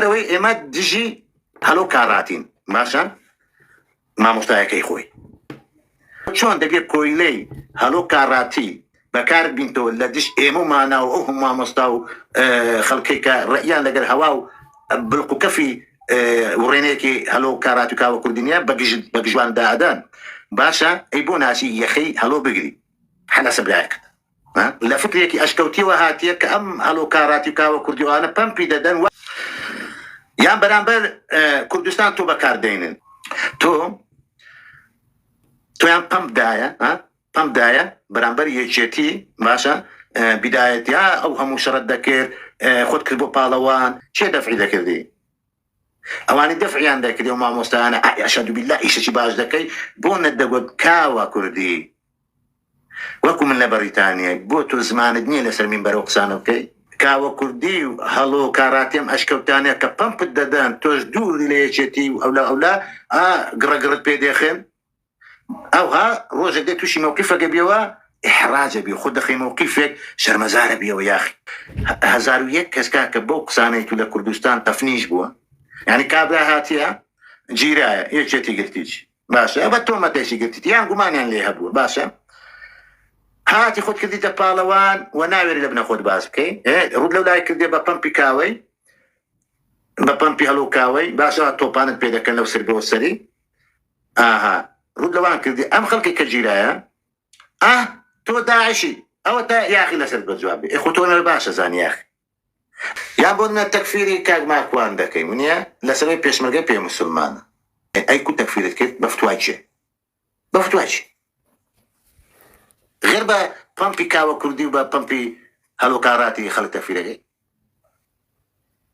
لبروي إما دجي هلو كاراتين ماشان ما مستاهكي خوي شون دقيق كويلي هلو كاراتي بكار بنتو لدش إيمو مانا وهم ما مستاو خلقك رأيان لقل هواو بلقو كفي ورينيكي هلو كاراتي كاو كردينيا بقجوان دادان باشا ايبو ناسي يخي هلو بقري حنا سبلاك لا فكريكي اشكوتي وهاتي كأم هلو كاراتي كاو كردي وانا بامبي دادان يان برانبر كردستان تو بكار دينن تو یان پم دایا پم دایا برانبر یچتی باشا بداية يا أو هم شرد ذكر خد كذبوا بالوان شيء دفعي ذكر دي أواني دفعي عن ذكر يوم ما مستعان أشهد بالله إيش شيء باش ذكي بون الدقود كاوا كردي وكم من بريطانيا بوتو زمان دنيا لسر من بروقسان أوكي كاوا كردي هلو كاراتيم أشكوتانيا كبام بددان توش دوري ليشتي أولا قرقرت بيديخن أو ها روجة دي توشي موقفك بيوا إحراج بي خود أخي موقفك شرمزارة بيوا يا أخي هزاروية كسكا كبوك سانيتو لكردستان تفنيش بوا يعني كابلا هاتيا جيرايا يجتي قلتيج باشا أبتو ما تيشي قلتيج يعني قمان يعني ليها بوا باشا هاتي خود كردي تبالوان وناويري لبنا خود باسكي رود لو لاي كردي ببامبي كاوي ببامبي هلو كاوي باشا توبانت بيدا كان لو سربي وسري رود لوان كردي أم خلقي كجيرايا تو داعشي أو تا يا أخي لسر بجوابي إخوتونا الباشا زان يا أخي يا بودنا التكفيري كاق ما أكوان داكي منيا لسري بيش مرقى بي مسلمان أي كو تكفيري كيف بفتواجه غير با بامبي كاوا كردي وبا بامبي هلو كاراتي خلق تكفيري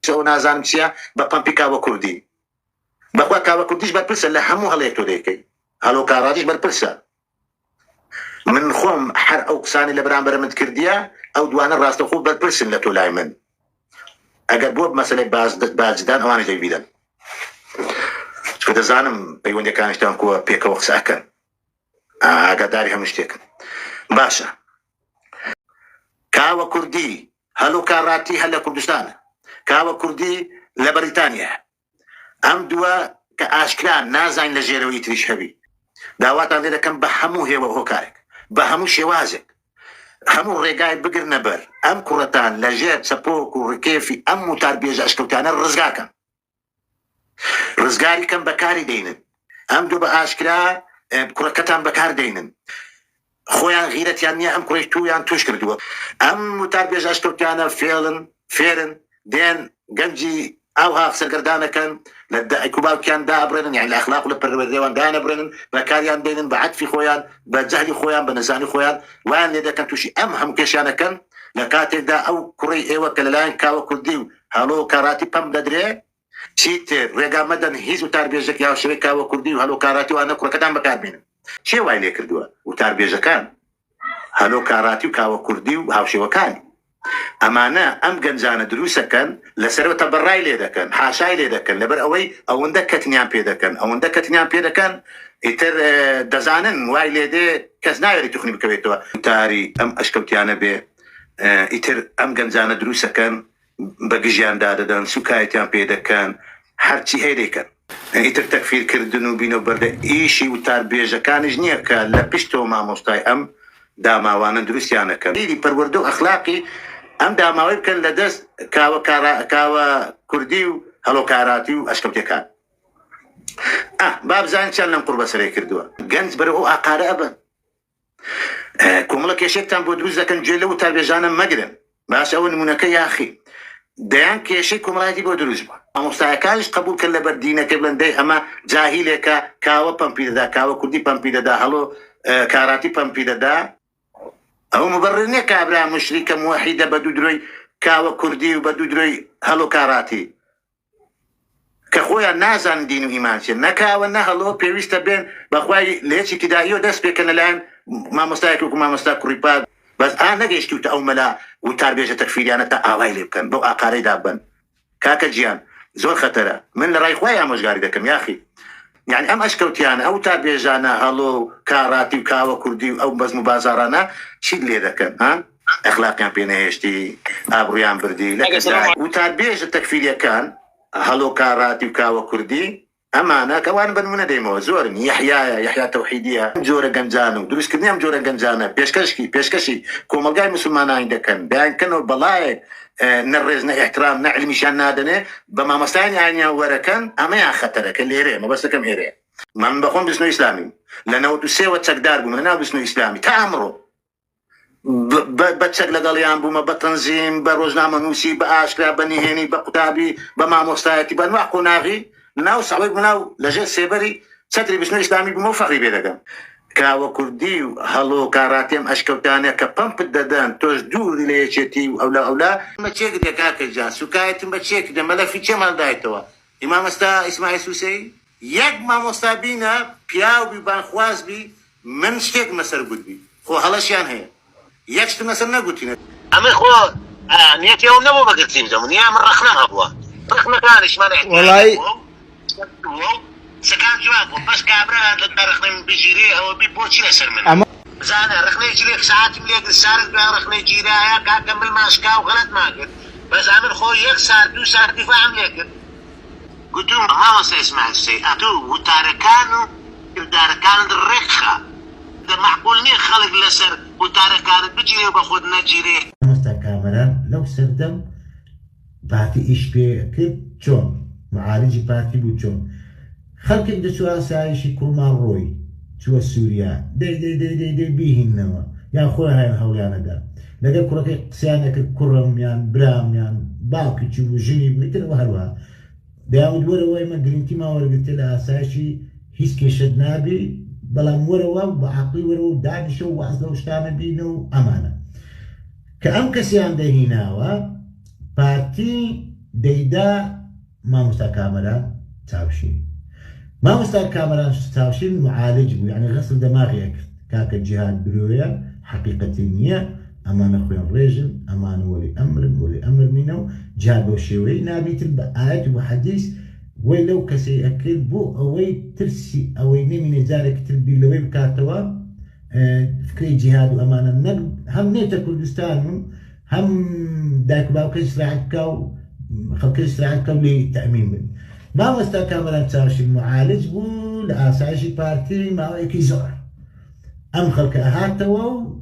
سو نازان بسيا با بامبي كاوا كردي بخوا كاوا كرديش بربرسا لهمو هليكتو ديكي هلو كاراتيش بربرسا من خوم حر أو قساني لبران برمت كرديا أو دوانا راست خوب بربرسن لتو لايمن أقر بوب مسألة بازدان أواني جاي بيدن كده زانم بيوان كان اشتان كوا بيكا وقس أكن أقر داري هم اشتاكن باشا كاوا كردي هلو كاراتي هلا كردستان كاوا كردي لبريطانيا أم دوا كأشكران نازاين لجيروي تريش هبي داوات عن ذلك كان بحمو هي وهو كارك بحمو شوازك همو الرقاي بقر نبر أم كرتان لجيت سبوك وركيفي أم متاربيج أشكوتان الرزقاكا رزقاري كان بكاري دينن أم دو بأشكرا كركتان بكار دينن خويان غيرت يعني أم كريشتو يعني توش كردوا أم متاربيج أشكوتان فيرن دين جنجي أو هاخسر قردانا كان لدى كوباو كان دا برنن يعني الأخلاق ولا بالريوان دانا برنن بكاريان بينن بعد في خويان بجهلي خويان بنزاني خويان وان لذا كان توشي هم كيشانا كان لكاتل دا أو كوري إيوة كاللاين كاو كرديو هالو كاراتي بام بدري شيت رجع مدن هيزو تربيجك يا شوي كاو كرديو هالو كاراتي وأنا كركتان بكار بينن شيء وايلي كردوا وتربيجك كان هالو كاراتي وكاو كرديو هاو شيء وكان أمانة أم جنزانة دروسة كان لسرو تبرعي ليدا كان حاشاي ليدا كان لبر أوي أو عندك كتنيان بيدا كان أو عندك كتنيان بيدا كان يتر دزانن واي ليدا كزنا يري تخني بكويتوا تاري أم أشكوتيانا بي يتر أم جنزانة دروسة كان بقجيان دادن سكايتيان بيدا كان حرتي هيدي كان يتر تكفير كردنو بينو برد إيشي وتار بيجا كان جنيا كان لبشتو ما مستاي أم داما وانا دروسيانا كان دي بروردو أخلاقي أم داماوي كان لدس كاوا كرديو هلو كاراتيو أشكبتي كان باب زين شلنا قرب سري كردوا جنز برو أقارئ أبا كملك يا شيخ تنبو دروز كان جلو تربيجانا مجرم باش أول منك يا أخي ديان كيشي كملاتي بودروز با مستعكاش قبول كلا بردينا كبلن دي أما جاهلة كاوا بامبيدا دا كاوا كردي بامبيدا دا هلو كاراتي بامبيدا دا أو مبررني كابرا مشركة موحدة بدودروي كاوا كردي وبدودروي هلو كاراتي كخويا نازان دينو إيمانشي نكاوا نهلو بيويستا بين بخواي ليشي كدا يو دس بيكن الآن ما مستاكو ما مستاكو ريباد بس أنا جيشتو تأوملا وتربية تكفيري أنا تأوي لبكن بو أقاري دابن كاكا جيان زور خطرة من رأي خوايا مشغاري دكم يا أخي يعني أم أشكوتيانا أو تابيجانا هلو كاراتي وكاوا كردي أو بس مبازارانا شيد لي ذكر أخلاقيا بينهشتي أبريان بردي لكن وتابيج التكفيرية كان هلو كاراتي وكاوة كردي أمانة كوان بنمونة ديمو زورن يحيى توحيدية جورة جنجانو دروس كدنيام جورة جنجانا بيشكشي كومالجاي مسلمان عندكن بيان كانوا بلاي نرزنا احترام نعلم شان نادنه بما مستاني عنيا وركن أما يا خطرك اللي هري ما بس كم هري من بقوم بسنو إسلامي لأنه تسوى تسقدار بمنا بسنو إسلامي تأمره بتشغل قليان بما بتنظيم بروزنامة نوسي بأشكال بنيهني بقتابي بما مستايتي بنوع قناغي ناو صعب مناو لجل سيبري ستري بسنو إسلامي بمو فقري بيدقم كاوة كردي هلو كاراتيم أشكال تانية كبامب الددان توش دور ليشتي أولا ما تشيك دي كاك الجان سكايتم بتشيك دي ملفي چمال دايتوا إمام استا إسماعيل سوسي يك ما مستابينا بياو بيبان خواز بي من شتيك مسر بود بي خو هلاشيان هي يكشت مسر نقوتين أمي خو نيتي يوم نبو بقرتين زمن يا من رخنا هبوا رخنا كانش ما نحتاج والله سكان جواب بس كابرا رخنا بجيري أو بيبوتشي لسر منه زانا رخنا يجيلك ساعات مليك السارق بيا رخنا يجيري يا كمل ماسكا وغلط ماكر بس عمل خو يك سار دو سار دفاع مليك قلت لهم ما وصل اسمع الشيء أتو وتاركانو الداركان الرخة ده معقول نيه خلق لسر وتاركان بجيري وباخد نجيري مستكاملا لو سردم باتي إيش بيكر جون معالج باتي بو جون خلق ده سؤال سايشي كومان روي سوى سوريا دي بيهن نوا يا أخويا هاي الهوليانا دا لقى كرة سيانك كرم يان برام يان باكي تشوفو جيني مثل وهروها داود وروا ما قرنتي ما ورقت لها ساشي هيس كيشد نابي بلام وروا بعقلي وروا دانشو وعزلو اشتام بينو أمانة كأم كسيان ده هناوا بارتي ديدا ما مستكاملا تاوشي ما مستكاملا تاوشي معالج بو يعني غسل دماغي كاك الجهاد برويا حقيقة النية أمان أخويا الرجل أمان ولي أمر منه جاب وشوي نبي تلبى آيات وحديث ولو كسي أكل بو أوي ترسي أوي من ذلك تلبي لوي بكاتوا فكري جهاد وأمان النقد هم نيتا كردستان هم داك باو كسر عدكاو خلكسر عدكاو لتأمين ما مستكمل تساوش المعالج بو لأساشي بارتي ما ويكي زور أم خلك أهاتوا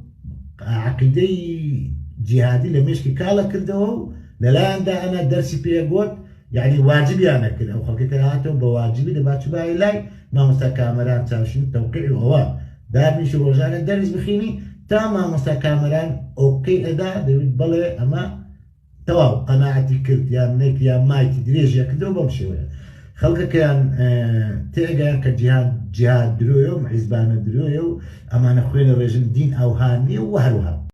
عقيدي جهادي لمشكي كالا كردو للا عند أنا درسي بيقول يعني واجبي أنا كده أو خلك كهاتو بواجبي لباتشو باي لاي ما مستكامران تساوشين توقيع هو دارني شو رجال الدرس بخيني تمام مستكامران أوكي إذا ديويد بلي أما تواو قناعتي كرت يا منيك يا مايتي دريج يا كدو بمشي ويا خلقك كان تيجان كجهاد درويو معزبان درويو أما نخوين الرجل دين أوهاني وهروها